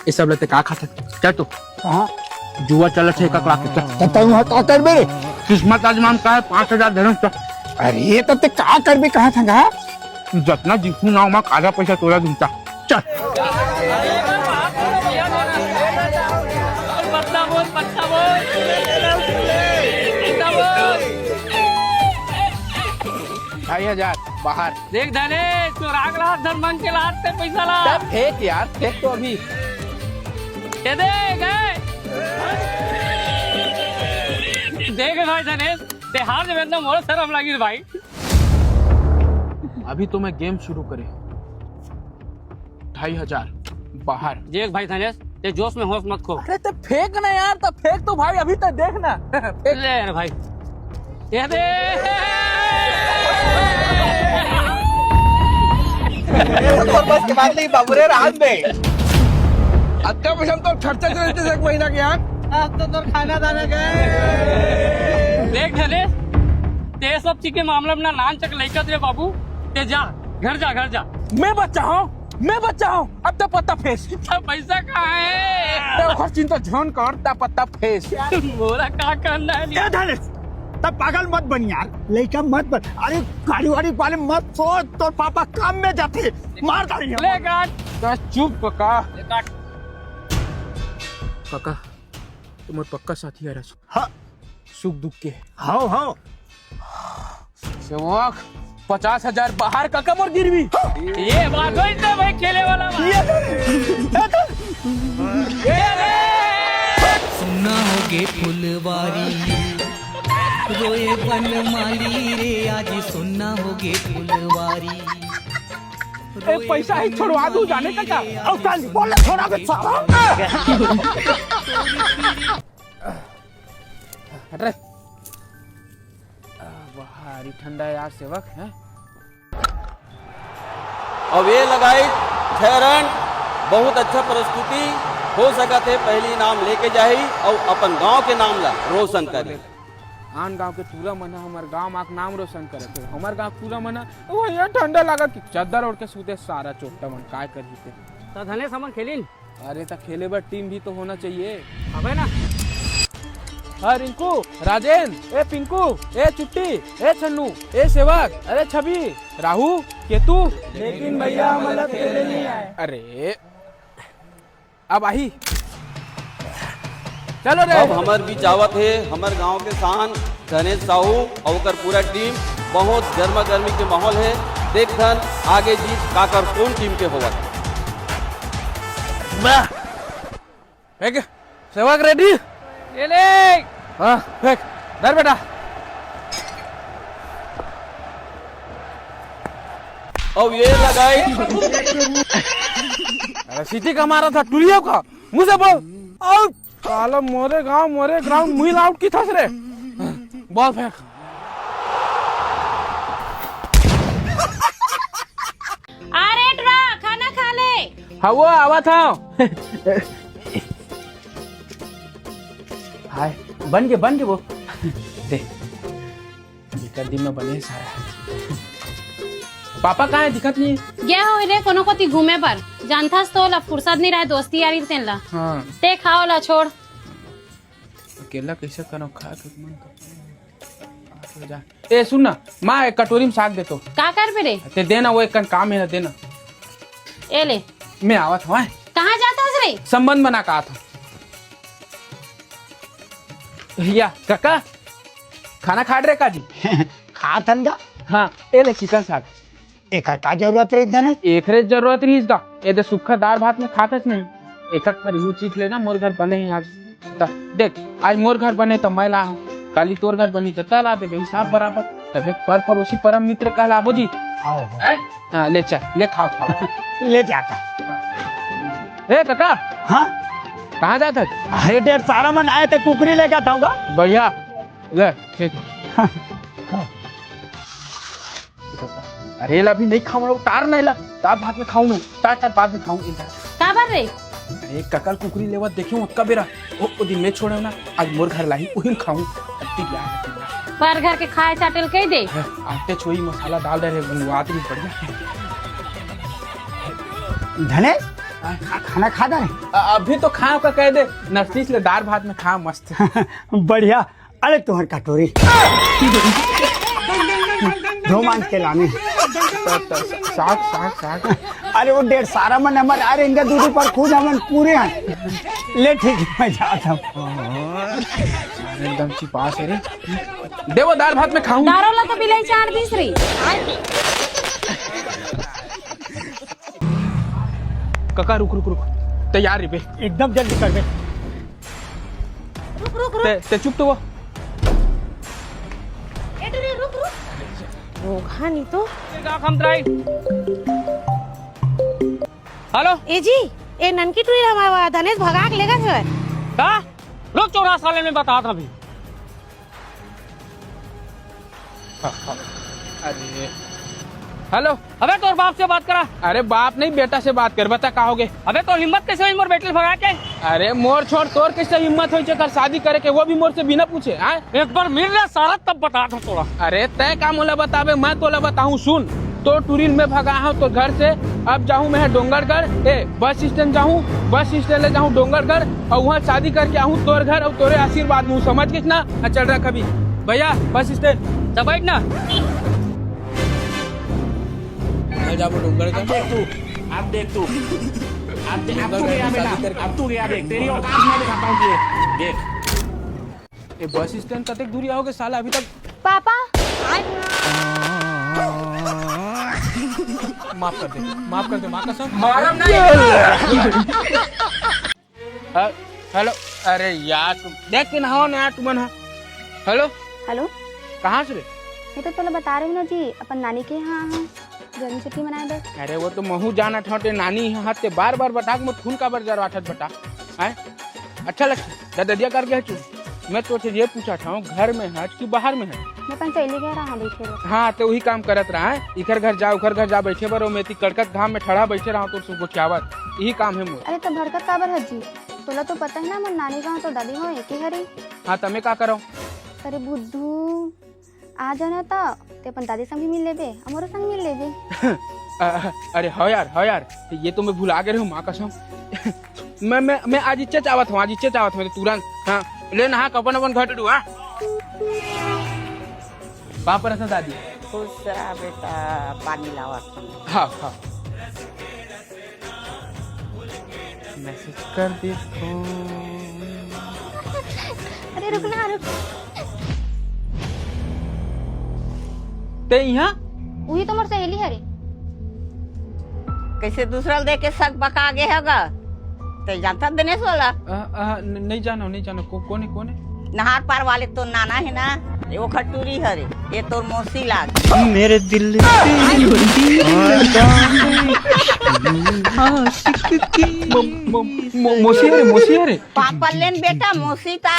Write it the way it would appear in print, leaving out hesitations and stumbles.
ये सब लेते का खाता चल तो हाँ जुआ चल छे का क्लास चल तब वहाँ का कर बे किस्मत आजमान का है 5000 धरम चल अरे तब ते का कर बे कहा था जितना जीतू ना मैं आधा पैसा तोला दूंगा चल ढाई हजार बाहर देख धने तो राग रहा धर्मंग के लात से पैसा ला फेंक यार फेंक तो अभी दे दे गए देख भाई धनेश ते हार जब एकदम मोर शर्म लगी भाई अभी तो मैं गेम शुरू करे 2500 बाहर देख भाई धनेश ते जोश में होश मत खो अरे तो फेंक ना यार तो फेंक तो भाई अभी तक देखना ले यार भाई ये दे बस के बाद नहीं बाबूरे रात में अत्ता पैसा तो खर्चा करते थे एक महीना के यार अब तो खाना दाना गए देख धनेश ते सब चीज के मामले में ना नान चक लइकत रे बाबू ते जा घर जा मैं बच्चा हूँ अब तो पत्ता फेस तो पैसा कहाँ है तो खर्च चिंता झन करता पत्ता फेस मोरा का करना है धनेश तब पागल मत बन यार लड़का मत बन अरे गाड़ी वाड़ी वाले मत सोच तो पापा काम में जाते मार डाली ले काट तो चुप काका ले काट काका तुम पक्का साथी है रसु हाँ सुख दुख के हाँ सेवक 50,000 बाहर काका मोर गिरवी ये बात होई तो भाई खेले वाला सुना होगे फुलवारी रोए बन माली रे आज सुनना होगे फुलवारी पैसा ही छोड़वा दूं जाने का और कल बोले थोड़ा बे सारा हट रे बाहर ही ठंडा यार सेवक है अब ये लगाई 6 रन बहुत अच्छा प्रस्तुति हो सका थे पहली नाम लेके जाही और अपन गांव के नाम ला रोशन करे आन गांव के पूरा मना हमार गांव माक नाम रोशन करे थे हमार गांव पूरा मना वो ये ठंडा लगा कि चादर ओढ़ के सूते सारा चोट्टा मन काय कर जीते तो धनेश हम खेलिन अरे तो खेले पर टीम भी तो होना चाहिए अबे ना हाँ रिंकू राजेन ए पिंकू ए चुट्टी ए छन्नू ए सेवक अरे छवि राहु केतु लेकिन भैया मतलब खेले नहीं आए अरे अब आई चलो रे अब हमार भी चावत है हमार गांव के शान धनेश साहू और पूरा टीम बहुत गर्मा गर्मी के माहौल है देख धन आगे जीत काकर कौन टीम के होगा फेंक सेवक रेडी ले ले हाँ फेंक डर बेटा अब ये लगाई अरे सीटी का मारा था टुरिया का मुंह से बोल आउट साला मोरे गांव मोरे ग्राउंड मुहिल आउट की थस रे बॉल फेंक अरे ट्रा खाना खा ले हाँ वो आवा था हाय बन के वो दे दिक्कत दिन में बने सारा पापा कहाँ है दिक्कत नहीं गया हो रे कोनो कोती घूमे पर जानथास तो ला फुर्सत नहीं रहे दोस्ती यारी तेन ला हाँ ते खाओ ला छोड़ अकेला कैसे करो खा के मन कर जा ए सुन ना माँ एक कटोरी में साग दे तो का कर पे रे ते देना वो एक काम है ना देना ए ले मैं आवा था कहाँ जाता रे संबंध बना कहा था भैया काका खाना खा रहे काजी खा तंगा हाँ ए ले चिकन साग एक का जरूरत है धनेश एक रे जरूरत रही इसका ये दे सूखा दाल भात में खाता नहीं एक पर यू चीज लेना मोर घर बने हैं आज देख आज मोर घर बने तो मैं ला काली तोर घर बनी तो तला दे हिसाब बराबर तब पर पड़ोसी परम मित्र कहला बोजी हाँ ले चल ले खाओ ले जाता ए काका हाँ कहाँ जाता अरे डेढ़ सारा मन आए थे कुकरी लेके जाऊंगा बढ़िया ले ठीक अरे ला भी नहीं खाऊंगा तार नहीं ला तार भात में खाऊं तार बाद में खाऊं का बर रे अरे ककल कुकरी लेवा देखियो उसका बेरा ओ दिन में छोड़े ना आज मोर घर लाई उहिम खाऊं अति याद पर घर के खाए चाटल कह दे आटे छोई मसाला डाल दे रे गुनवात भी बढ़िया धनेश खाना खा रहे अभी तो खाओ का कह दे नर्सिस ले दाल भात में खा मस्त बढ़िया। अरे तुम्हारी कटोरी दो मांग के लाने। साग साग साग अरे वो 1.5 सारा मन हमारे आ रहे दूरी पर खुद हम पूरे हैं। ले ठीक है मैं जाता हूँ। एकदम चिपास है रे। दे वो दाल भात में खाऊं। दारोला तो बिलाई चार तीसरी। काका रुक रुक रुक तैयार रे बे एकदम जल्दी कर बे। रुक रुक रुक ते चुप तो वो रुक रुक रोगा नहीं तो। हेलो ए जी ए ननकी टुरी हमारा धनेश भगा के लेगा सर। का रुक 14 साल में बता था अभी। अरे हेलो अबे तोर बाप से बात करा। अरे बाप नहीं बेटा से बात कर बता कहोगे। अबे तो हिम्मत कैसे हुई मोर बेटे भगा के। अरे मोर छोड़ तोर कैसे हिम्मत हो कर शादी करे के वो भी मोर से बिना पूछे आए। एक बार मिल रहा सारा तब बता था तोरा। अरे तय काम मोला बतावे मैं तोला बताऊं सुन। तो टूरिन में भगा हूँ तो घर से अब जाऊँ मैं डोंगरगढ़ ए बस स्टैंड जाऊँ बस स्टैंड ले जाऊँ डोंगरगढ़ और वहाँ शादी करके आऊँ तोर घर और तोरे आशीर्वाद मुँह समझ के ना चल रहा कभी भैया बस स्टैंड तो बैठ ना। जाओ डोंगरगढ़ अब देख तू अब तू गया बेटा अब तू गया देख तेरी औकात मैं दिखाता हूँ तुझे देख। ये बस स्टैंड कतक दूरी आओगे साला अभी तक। पापा माफ कर दे माँ कसम। हेलो अरे यार तुम देख के नहाओ ना तुम ना। हेलो हेलो कहाँ से रे। मैं तो पहले बता रही हूँ ना जी अपन नानी के यहाँ हैं गर्मी छुट्टी मनाए दे। अरे वो तो महू जाना ठोटे नानी हाथ से बार बार बता के खून का बरजार वाठत बता है। अच्छा लगता ददिया कर गया चुप। मैं तो ये पूछा था घर में है कि बाहर में है। मैं पंचैली कह रहा बैठे रहो। हाँ तो वही काम करत रहा है इधर घर जा उधर घर जा बैठे बरो मैं कड़कत घाम में ठड़ा बैठे रहा तो सुबह खियावत यही काम है मोर। अरे तो भड़कत काबर है जी तोला तो पता है ना मन नानी गाँव तो दादी हो एक ही हरी। हाँ तमें का करो। अरे बुद्धू आ जाना तो अपन दादी संग भी मिल लेबे हमारे संग मिल लेबे। अरे हो यार ये तो मैं भुला गए हूँ माँ कसम। मैं आज इच्छा चावत हूँ तुरंत। हाँ ले नहा कपन अपन घट डू। हाँ वहाँ पर ऐसा दादी खुश रहा बेटा पानी लावा। हाँ मैसेज कर दे। अरे रुकना रुक ते यहाँ वही तो मोर सहेली हरे। कैसे दूसरा देख के शक बका आगे होगा तो जानता दिनेश वाला। नहीं जानो कौन है। नहार पार वाले तो नाना है ना वो खटूरी हरे ये तो मौसी लाग। मेरे दिल मोसी है रे पापा लेन बेटा मौसी ता